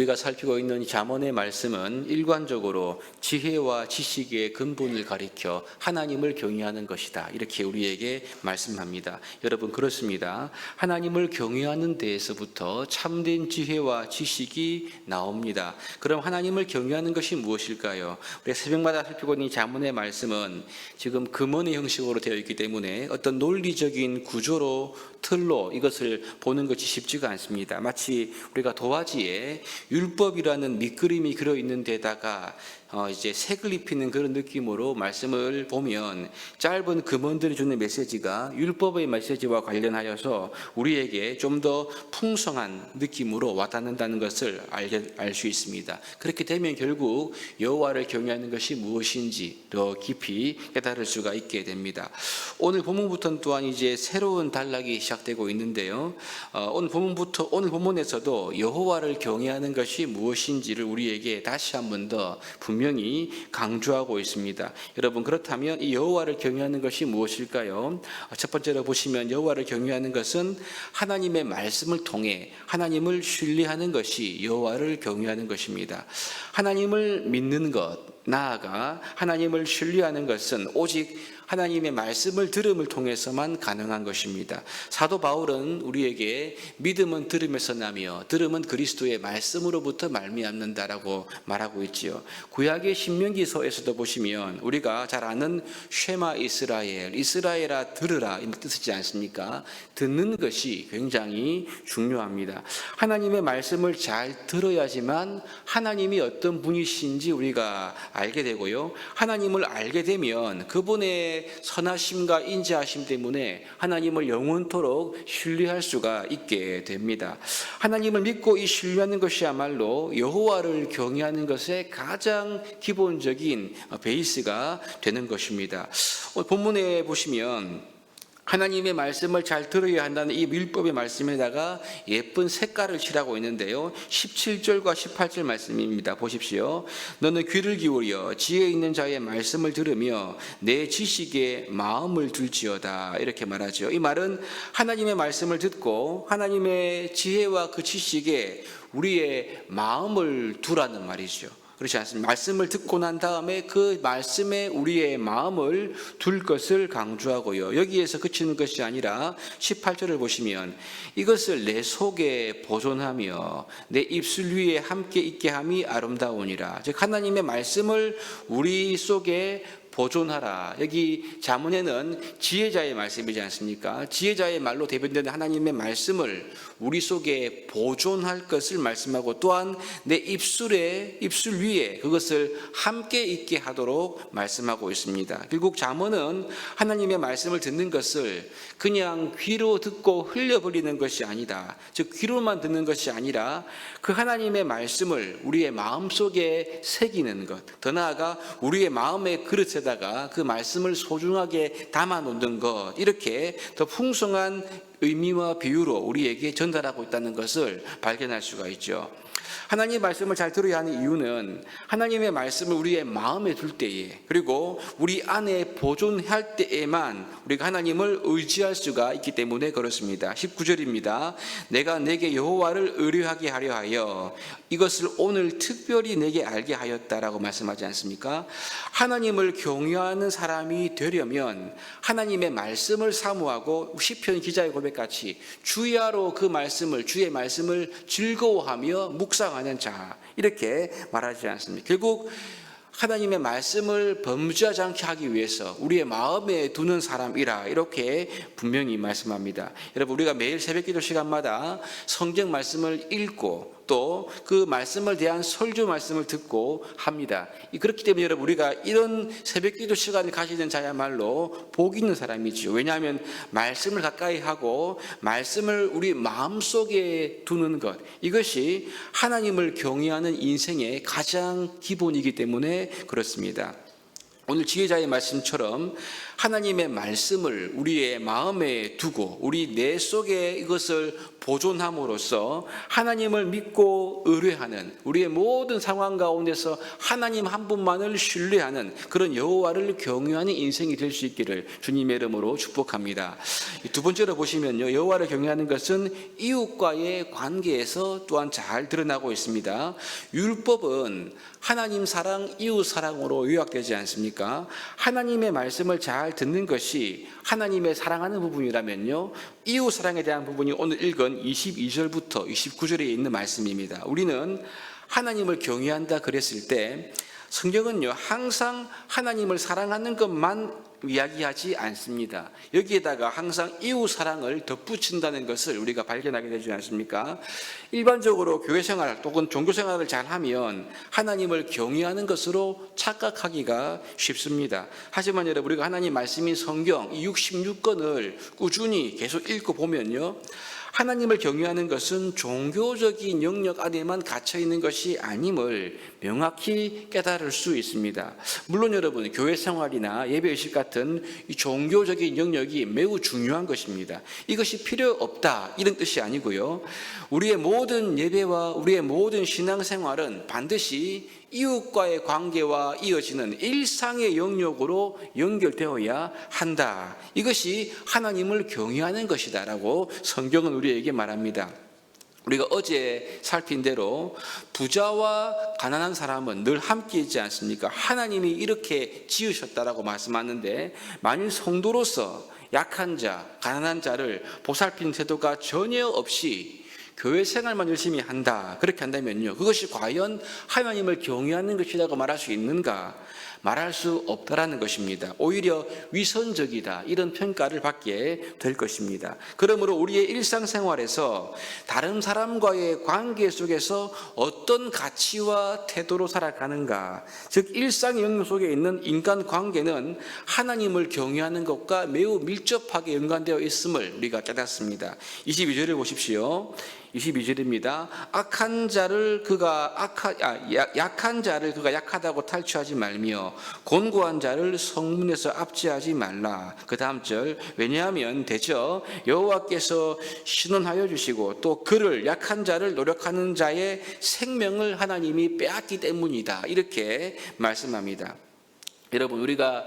우리가 살피고 있는 잠언의 말씀은 일관적으로 지혜와 지식의 근본을 가리켜 하나님을 경외하는 것이다, 이렇게 우리에게 말씀합니다. 여러분, 그렇습니다. 하나님을 경외하는 데에서부터 참된 지혜와 지식이 나옵니다. 그럼 하나님을 경외하는 것이 무엇일까요? 우리가 새벽마다 살피고 있는 잠언의 말씀은 지금 금언의 형식으로 되어 있기 때문에 어떤 논리적인 구조로, 틀로 이것을 보는 것이 쉽지가 않습니다. 마치 우리가 도화지에 율법이라는 밑그림이 그려 있는 데다가 이제 색을 입히는 그런 느낌으로 말씀을 보면 짧은 금언들이 주는 메시지가 율법의 메시지와 관련하여서 우리에게 좀 더 풍성한 느낌으로 와닿는다는 것을 알 수 있습니다. 그렇게 되면 결국 여호와를 경외하는 것이 무엇인지 더 깊이 깨달을 수가 있게 됩니다. 오늘 본문부터는 또한 이제 새로운 단락이 시작되고 있는데요. 오늘 본문에서도 여호와를 경외하는 것이 무엇인지를 우리에게 다시 한 번 더 분명히 강조하고 있습니다. 여러분, 그렇다면 이 여호와를 경외하는 것이 무엇일까요? 첫 번째로 보시면 여호와를 경외하는 것은 하나님의 말씀을 통해 하나님을 신뢰하는 것이 여호와를 경외하는 것입니다. 하나님을 믿는 것, 나아가 하나님을 신뢰하는 것은 오직 하나님의 말씀을 들음을 통해서만 가능한 것입니다. 사도 바울은 우리에게 믿음은 들음에서 나며 들음은 그리스도의 말씀으로부터 말미암는다라고 말하고 있지요. 구약의 신명기서에서도 보시면 우리가 잘 아는 쉐마 이스라엘, 이스라엘아 들으라, 이 뜻이지 않습니까? 듣는 것이 굉장히 중요합니다. 하나님의 말씀을 잘 들어야지만 하나님이 어떤 분이신지 우리가 알게 되고요. 하나님을 알게 되면 그분의 선하심과 인자하심 때문에 하나님을 영원토록 신뢰할 수가 있게 됩니다. 하나님을 믿고 이 신뢰하는 것이야말로 여호와를 경외하는 것의 가장 기본적인 베이스가 되는 것입니다. 본문에 보시면 하나님의 말씀을 잘 들어야 한다는 이 율법의 말씀에다가 예쁜 색깔을 칠하고 있는데요. 17절과 18절 말씀입니다. 보십시오. 너는 귀를 기울여 지혜 있는 자의 말씀을 들으며 내 지식에 마음을 둘지어다, 이렇게 말하죠. 이 말은 하나님의 말씀을 듣고 하나님의 지혜와 그 지식에 우리의 마음을 두라는 말이죠. 그렇지 않습니까? 말씀을 듣고 난 다음에 그 말씀에 우리의 마음을 둘 것을 강조하고요. 여기에서 그치는 것이 아니라 18절을 보시면 이것을 내 속에 보존하며 내 입술 위에 함께 있게 함이 아름다우니라. 즉 하나님의 말씀을 우리 속에 보존하라. 여기 잠언에는 지혜자의 말씀이지 않습니까? 지혜자의 말로 대변되는 하나님의 말씀을 우리 속에 보존할 것을 말씀하고, 또한 내 입술 위에 그것을 함께 있게 하도록 말씀하고 있습니다. 결국 잠언은 하나님의 말씀을 듣는 것을 그냥 귀로 듣고 흘려버리는 것이 아니다. 즉 귀로만 듣는 것이 아니라 그 하나님의 말씀을 우리의 마음속에 새기는 것, 더 나아가 우리의 마음의 그릇에다가 그 말씀을 소중하게 담아놓는 것, 이렇게 더 풍성한 의미와 비유로 우리에게 전달하고 있다는 것을 발견할 수가 있죠. 하나님의 말씀을 잘 들어야 하는 이유는 하나님의 말씀을 우리의 마음에 둘 때에, 그리고 우리 안에 보존할 때에만 우리가 하나님을 의지할 수가 있기 때문에 그렇습니다. 19절입니다. 내가 내게 여호와를 의뢰하게 하려 하여 이것을 오늘 특별히 내게 알게 하였다라고 말씀하지 않습니까? 하나님을 경외하는 사람이 되려면 하나님의 말씀을 사모하고 시편 기자의 고백같이 주야로 그 말씀을, 주의 말씀을 즐거워하며 묵상하는 자, 이렇게 말하지 않습니까? 결국 하나님의 말씀을 범죄하지 않게 하기 위해서 우리의 마음에 두는 사람이라, 이렇게 분명히 말씀합니다. 여러분, 우리가 매일 새벽기도 시간마다 성경 말씀을 읽고 또 그 말씀을 대한 설교 말씀을 듣고 합니다. 그렇기 때문에 여러분, 우리가 이런 새벽기도 시간을 가지는 자야말로 복 있는 사람이죠. 왜냐하면 말씀을 가까이 하고 말씀을 우리 마음속에 두는 것, 이것이 하나님을 경외하는 인생의 가장 기본이기 때문에 그렇습니다. 오늘 지혜자의 말씀처럼 하나님의 말씀을 우리의 마음에 두고 우리 내 속에 이것을 보존함으로써 하나님을 믿고 의뢰하는, 우리의 모든 상황 가운데서 하나님 한 분만을 신뢰하는 그런 여호와를 경외하는 인생이 될 수 있기를 주님의 이름으로 축복합니다. 두 번째로 보시면요, 여호와를 경외하는 것은 이웃과의 관계에서 또한 잘 드러나고 있습니다. 율법은 하나님 사랑, 이웃 사랑으로 요약되지 않습니까? 하나님의 말씀을 잘 듣는 것이 하나님의 사랑하는 부분이라면요, 이웃 사랑에 대한 부분이 오늘 읽은 22절부터 29절에 있는 말씀입니다. 우리는 하나님을 경외한다 그랬을 때 성경은요, 항상 하나님을 사랑하는 것만 이야기하지 않습니다. 여기에다가 항상 이웃 사랑을 덧붙인다는 것을 우리가 발견하게 되지 않습니까? 일반적으로 교회 생활 또는 종교 생활을 잘하면 하나님을 경외하는 것으로 착각하기가 쉽습니다. 하지만 여러분, 우리가 하나님 말씀인 성경 이 66권을 꾸준히 계속 읽고 보면요, 하나님을 경외하는 것은 종교적인 영역 안에만 갇혀 있는 것이 아님을 명확히 깨달을 수 있습니다. 물론 여러분, 교회 생활이나 예배의식 같은 이 종교적인 영역이 매우 중요한 것입니다. 이것이 필요 없다 이런 뜻이 아니고요, 우리의 모든 예배와 우리의 모든 신앙생활은 반드시 이웃과의 관계와 이어지는 일상의 영역으로 연결되어야 한다. 이것이 하나님을 경외하는 것이다라고 성경은 우리에게 말합니다. 우리가 어제 살핀 대로 부자와 가난한 사람은 늘 함께 있지 않습니까? 하나님이 이렇게 지으셨다라고 말씀하는데, 만일 성도로서 약한 자, 가난한 자를 보살피는 태도가 전혀 없이 교회 생활만 열심히 한다, 그렇게 한다면요, 그것이 과연 하나님을 경외하는 것이라고 말할 수 있는가? 말할 수 없다라는 것입니다. 오히려 위선적이다 이런 평가를 받게 될 것입니다. 그러므로 우리의 일상생활에서 다른 사람과의 관계 속에서 어떤 가치와 태도로 살아가는가, 즉 일상 영역 속에 있는 인간관계는 하나님을 경외하는 것과 매우 밀접하게 연관되어 있음을 우리가 깨닫습니다. 22절을 보십시오. 22절입니다. 약한 자를 그가 약하다고 탈취하지 말며 곤고한 자를 성문에서 압제하지 말라. 그 다음 절, 왜냐하면 대저 여호와께서 신원하여 주시고 또 그를, 약한 자를 노력하는 자의 생명을 하나님이 빼앗기 때문이다, 이렇게 말씀합니다. 여러분, 우리가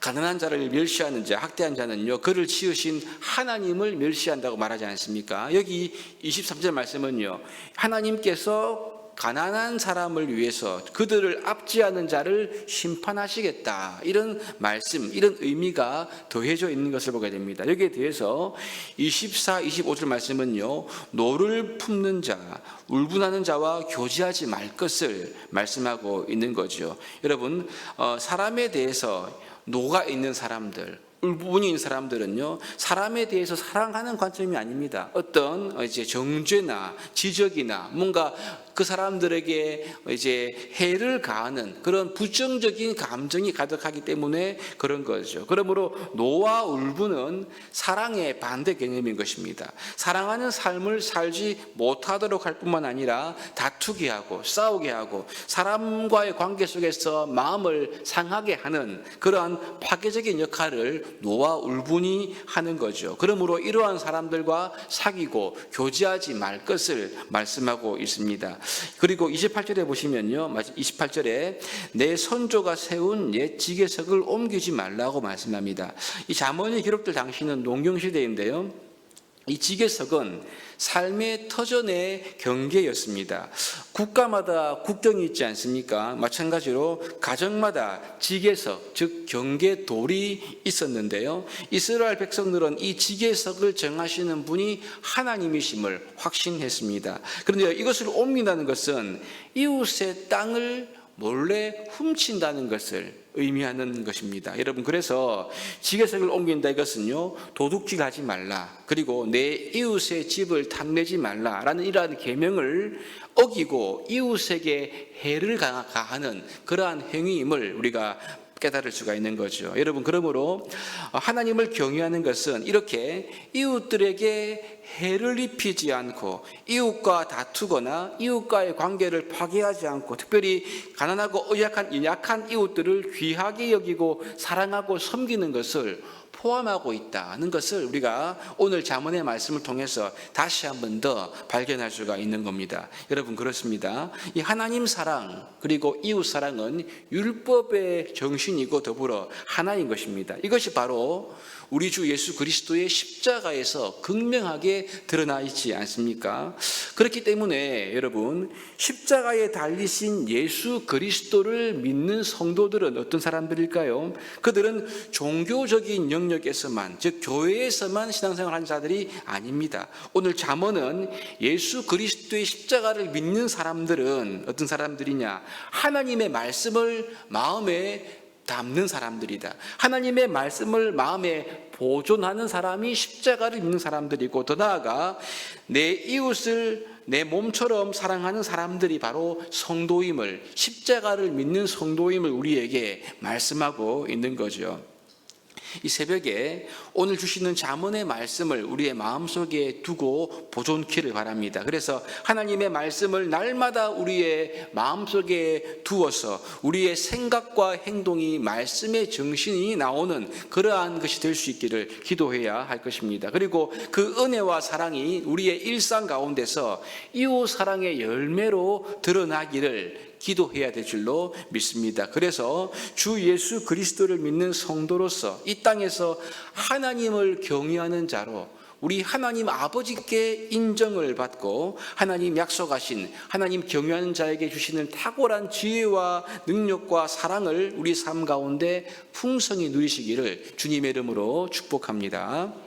가난한 자를 멸시하는 자, 학대한 자는요, 그를 지으신 하나님을 멸시한다고 말하지 않습니까? 여기 23절 말씀은요, 하나님께서 가난한 사람을 위해서 그들을 압제하는 자를 심판하시겠다, 이런 말씀, 이런 의미가 더해져 있는 것을 보게 됩니다. 여기에 대해서 24, 25절 말씀은요, 노를 품는 자, 울분하는 자와 교제하지 말 것을 말씀하고 있는 거죠. 여러분, 사람에 대해서 노가 있는 사람들, 울분이 있는 사람들은요, 사람에 대해서 사랑하는 관점이 아닙니다. 어떤 이제 정죄나 지적이나 뭔가 그 사람들에게 이제 해를 가하는 그런 부정적인 감정이 가득하기 때문에 그런 거죠. 그러므로 노와 울분은 사랑의 반대 개념인 것입니다. 사랑하는 삶을 살지 못하도록 할 뿐만 아니라 다투게 하고 싸우게 하고 사람과의 관계 속에서 마음을 상하게 하는 그러한 파괴적인 역할을 노와 울분이 하는 거죠. 그러므로 이러한 사람들과 사귀고 교제하지 말 것을 말씀하고 있습니다. 그리고 28절에 보시면요, 28절에 내 선조가 세운 옛 지게석을 옮기지 말라고 말씀합니다. 이 잠언이 기록될 당시는 농경시대인데요, 이 지게석은 삶의 터전의 경계였습니다. 국가마다 국경이 있지 않습니까? 마찬가지로 가정마다 지게석, 즉 경계돌이 있었는데요, 이스라엘 백성들은 이 지게석을 정하시는 분이 하나님이심을 확신했습니다. 그런데 이것을 옮긴다는 것은 이웃의 땅을 몰래 훔친다는 것을 의미하는 것입니다. 여러분, 그래서 지게석을 옮긴다 이것은요, 도둑질하지 말라, 그리고 내 이웃의 집을 탐내지 말라라는 이러한 계명을 어기고 이웃에게 해를 가하는 그러한 행위임을 우리가 깨달을 수가 있는 거죠. 여러분, 그러므로 하나님을 경외하는 것은 이렇게 이웃들에게 해를 입히지 않고 이웃과 다투거나 이웃과의 관계를 파괴하지 않고 특별히 가난하고 약한 이웃들을 귀하게 여기고 사랑하고 섬기는 것을 포함하고 있다는 것을 우리가 오늘 잠언의 말씀을 통해서 다시 한 번 더 발견할 수가 있는 겁니다. 여러분 그렇습니다. 이 하나님 사랑 그리고 이웃 사랑은 율법의 정신이고 더불어 하나인 것입니다. 이것이 바로 우리 주 예수 그리스도의 십자가에서 극명하게 드러나 있지 않습니까? 그렇기 때문에 여러분 십자가에 달리신 예수 그리스도를 믿는 성도들은 어떤 사람들일까요? 그들은 종교적인 영역에서만, 즉 교회에서만 신앙생활하는 자들이 아닙니다. 오늘 잠언은 예수 그리스도의 십자가를 믿는 사람들은 어떤 사람들이냐? 하나님의 말씀을 마음에 담는 사람들이다. 하나님의 말씀을 마음에 보존하는 사람이 십자가를 믿는 사람들이고, 더 나아가 내 이웃을 내 몸처럼 사랑하는 사람들이 바로 성도임을, 십자가를 믿는 성도임을 우리에게 말씀하고 있는 거죠. 이 새벽에 오늘 주시는 잠언의 말씀을 우리의 마음속에 두고 보존키를 바랍니다. 그래서 하나님의 말씀을 날마다 우리의 마음속에 두어서 우리의 생각과 행동이 말씀의 정신이 나오는 그러한 것이 될 수 있기를 기도해야 할 것입니다. 그리고 그 은혜와 사랑이 우리의 일상 가운데서 이웃 사랑의 열매로 드러나기를 기도해야 될 줄로 믿습니다. 그래서 주 예수 그리스도를 믿는 성도로서 이 땅에서 하나님을 경외하는 자로 우리 하나님 아버지께 인정을 받고 하나님 약속하신 하나님 경외하는 자에게 주시는 탁월한 지혜와 능력과 사랑을 우리 삶 가운데 풍성히 누리시기를 주님의 이름으로 축복합니다.